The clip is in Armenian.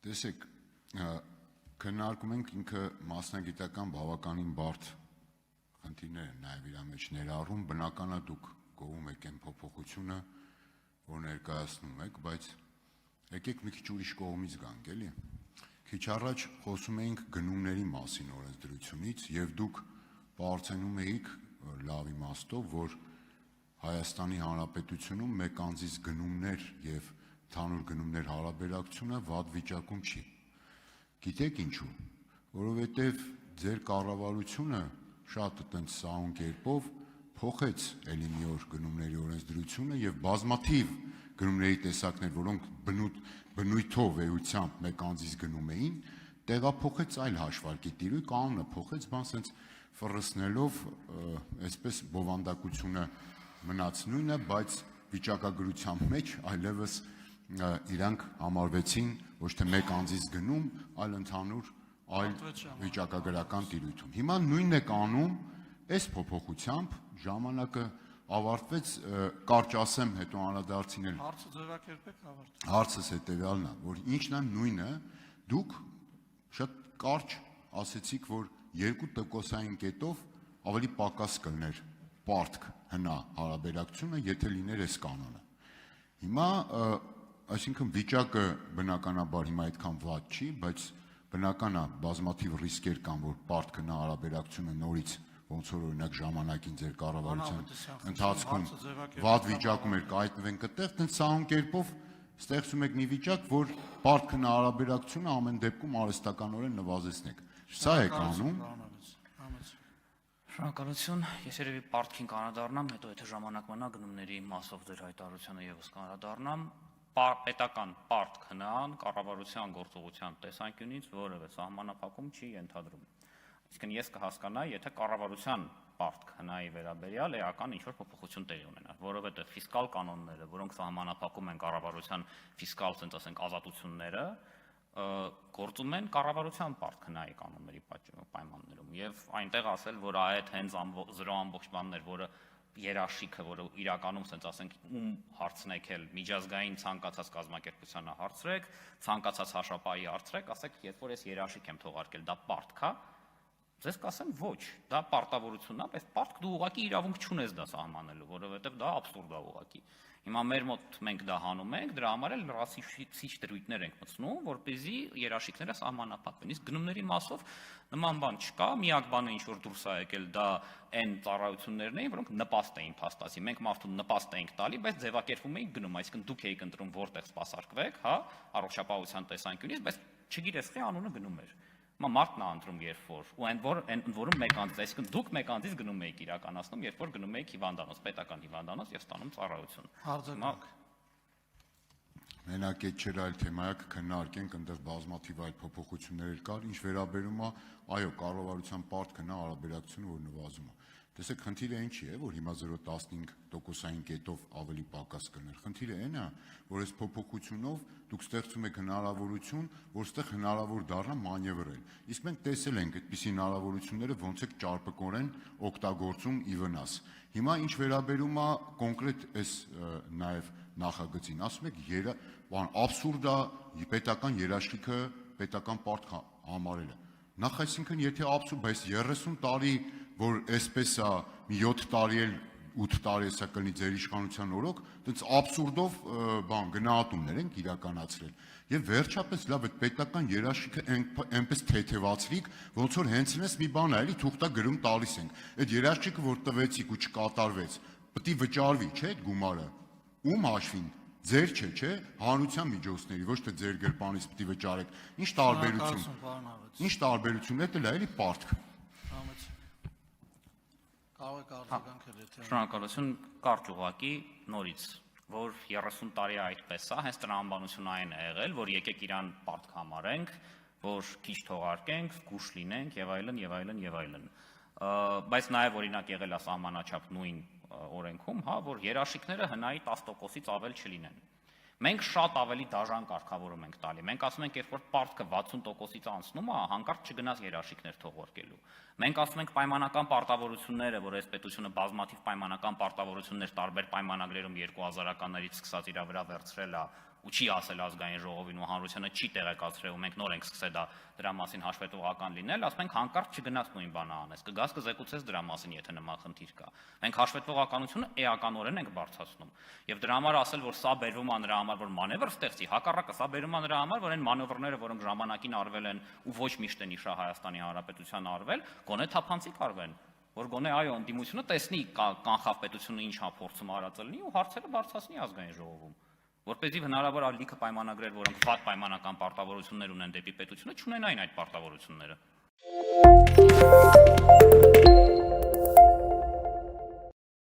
Տեսեք, քննարկում ենք ինքը մասնագիտական բավականին բարդ խնդիրներ են նաև իր մեջ ներառում, բնական է դուք գովում եք այն փոփոխությունը, որ ներկայացնում եք, բայց եկեք մի քիչ ուրիշ կողմից գանք, էլի։ Քիչ առաջ խոսում էինք գնումների մասին օրենսդրությունից եւ դուք բարձրանում էիք լավ իմաստով, որ Հայաստանի Հանրապետությունում մեկ անձից գնումներ եւ ընդհանուր գնումներ հարաբերակցությունը վատ վիճակում չի։ Գիտեք ինչու, որովհետեւ ձեր կառավարությունը շատ այտենց սահուն կերպով փոխեց էլի մի օր գնումների օրենսդրությունը եւ բազմաթիվ գնումների տեսակներ, որոնք բնույթով էությամբ մեկ անձից գնում էին, տեղափոխեց այլ հաշվարկի տիրույթ, կանոնը փոխեց, բան սենց ֆռսնելով, այսպես բովանդակությունը մնաց նույնը, բայց վիճակագրության մեջ այլևս իրանք համարվեցին ոչ թե մեկ անձից գնում, այլ ընդհանուր այլ վիճակագրական տիրույթում։ Հիմա նույնն է կանում, այս փոփոխությամբ ժամանակը ավարտվեց, կարճ ասեմ, հետո անդրադարձին էլ Հարցը ձևակերպեք ավարտվեց։ Հարցս հետևյալն է, որ ինչն է նույնը, դուք շատ կարճ ասեցիք, որ 2%-ային կետով ավելի պակաս կլներ պարտք հնա հարաբերակցությունը, եթե լիներ այս կանոնը։ Հիմա, այսինքն վիճակը բնականաբար հիմա այդքան վատ չի, բայց բնական է բազմաթիվ ռիսկեր կան, որ պարտք հնա հարաբերակցությունը նորից ոնց որ օրինակ ժամանակին ձեր կառավարության ընթացքում վատ վիճակում էր կայտնվենք այդտեղ, տենց սահուն կերպով ստեղծում եք մի վիճակ, որ պարտք հնա հարաբերակցությունը ամեն դեպքում արհեստականորեն նվազեցնեք։ Սա է կանում։ Շնորհակալություն, ես երևի պարտքին կանադառնամ, հետո եթե ժամանակ մնա գնումների մասով ձեր հայտարարությանը եւս կանադառնամ, պետական պարտք հնան կառավարության գործողության տեսանկյունից որևէ սահմանափակում չի ենթադրում։ Իսկն ես կհասկանայի, եթե կառավարության պարտք հնայի վերաբերյալ էական ինչ-որ փոփոխություն տեղի ունենա, որովհետև ֆիսկալ կանոնները, որոնք սահմանափակում են կառավարության ֆիսկալ, ասենք ասենք, ազատությունները, գործում են կառավարության պարտք հնայի կանոնների պայմաններում եւ այնտեղ ասել, որ այդ հենց 0 ամբողջ բանն էր, որը երաշխիքը, որը իրականում, ասենք ասենք, ում հարցնեք էլ միջազգային ցանկացած կազմակերպությանը հարցրեք, ցանկացած հաշվապահի հարցրեք, ասեք, երբ որ ես երաշխիք եմ թողարկել, դա պարտք է։ Ձեզ կասեմ ոչ, դա պարտավորությունն է, բայց պարտք դու ուղղակի իրավունք չունես դա սահմանելու, որովհետև դա աբսուրդ է ուղղակի։ Հիմա մեր մոտ մենք դա հանում ենք, դրա համար էլ լրացուցիչ դրույթներ ենք մտցնում, որպեսզի երաշխիքները սահմանափակվեն։ Իսկ գնումների մասով նման բան չկա, միակ բանը ինչ որ դուրս է եկել, դա այն ծառայություններն էին, որոնք նպաստ էին փաստացի։ Մենք մարդուն նպաստ էինք տալի, բայց ձևակերպում էինք գնում, այսինքն դուք էիք ընտրում որտեղ սպասարկվեք, հա, առողջապահության տեսանկյունից, բայց չգիտես թե անունը գնում էր։ Մարդն է ընտրում երբ որ, ու որում մեկ անձից, այսինքն դուք մեկ անձից գնում եք իրականացնում, երբ որ գնում եք հիվանդանոց, պետական հիվանդանոց եւ ստանում ծառայություն։ Արձագանք։ Մենակ այդ չէր այլ թեմայա կքննարկենք, այնտեղ բազմաթիվ այլ փոփոխություններ կար, ինչ վերաբերում է, այո, կառավարության պարտքը նա հարաբերակցությունը որ նվազում է։ Տեսեք, խնդիրը ինչի է, որ հիմա 0.15%-ային կետով ավելի պակաս կլներ։ Խնդիրը այն է, որ այս փոփոխությունով դուք ստեղծում եք հնարավորություն, որ ստեղ հնարավոր դառնա մանևրել։ Իսկ մենք տեսել ենք այդպիսի հնարավորությունները ոնց է ճարպկորեն օգտագործում ի վնաս։ Հիմա ինչ վերաբերում է կոնկրետ այս նաև նախագծին, ասում եք աբսուրդ է պետական երաշխիքը պետական պարտք համարելը։ Նախ այսինքն եթե աբսուրդ, բայց 30 տարի որ այսպես է մի 7 տարի էլ 8 տարի էսա կլինի ձեր իշխանության օրոք, այդպես աբսուրդով բան գնահատումներ ենք իրականացրել։ Եվ վերջապես լավ այդ պետական երաշխիքը այնպես թեթևացրիք, ոնց որ հենց ինձ մի բան է, էլի թուղթա գրում տալիս ենք։ Այդ երաշխիքը որ տվեցիք ու չկատարվեց, պետք է վճարվի, չէ՞ այդ գումարը։ Ում հաշվին։ Ձեր չէ, հանրության միջոցների, ոչ թե ձեր գրպանից պետք է վճարեք։ Ինչ տարբերություն։ Ինչ տարբերություն է, դա էլի պարտք։ Կարող եք արձագանքել, եթե Շնորհակալություն, կարճ ուղղակի նորից, որ 30 տարի այդպես է, հենց տրամաբանությունը այն է եղել, որ եկեք իրան պարտք համարենք, որ քիչ թողարկենք, զգուշ լինենք եւ այլն եւ այլն եւ այլն։ Բայց նաեւ օրինակ եղել է սահմանաչափ նույն օրենքում, հա, որ երաշխիքները հնայի 10%-ից ավել չլինեն։ Մենք շատ ավելի դաժան կարգավորում ենք տալի։ Մենք ասում ենք, երբ որ պարտքը 60%-ից անցնում է, հանկարծ չգնաց երաշխիքներ թողարկելու։ Մենք ասում ենք պայմանական պարտավորությունները, որ այս պետությունը բազմաթիվ պայմանական պարտավորություններ տարբեր պայմանագրերում 2000-ականներից սկսած իր վրա վերցրել է, ու չի ասել ազգային ժողովին ու հանրությանը չի տեղեկացրել ու մենք նոր ենք սկսել դրա մասին հաշվետվողական լինել, ասում ենք հանկարծ չգնաց նույն բանը անես, կգաս կզեկուցես դրա մասին, եթե նման խնդիր կա։ Մենք հաշվետվողականությունը էականորեն ենք բարձրացնում։ Եվ դրա համար ասել, որ սա բերվում է նրա համար, որ մանևր ստեղծի, հակառակը սա բերվում է նրա համար, որ այն մանևրները, որոնք ժամանակին արվել են ու ոչ միշտ են իշա Հայաստանի Հանրապետության արվել, գոնե թափանցիկ արվեն, որ գոնե այո, ընդդիմությունը տեսնի կանխավ պետությունը ինչ է փորձում արածը լինի ու հարցերը բարձրացնի ազգային ժողովում, որպեսզի հնարավոր է լիքը պայմանագրեր, որոնք վատ պայմանական պարտավորություններ ունեն դեպի պետությունը, չունենային այդ պարտավորությունները։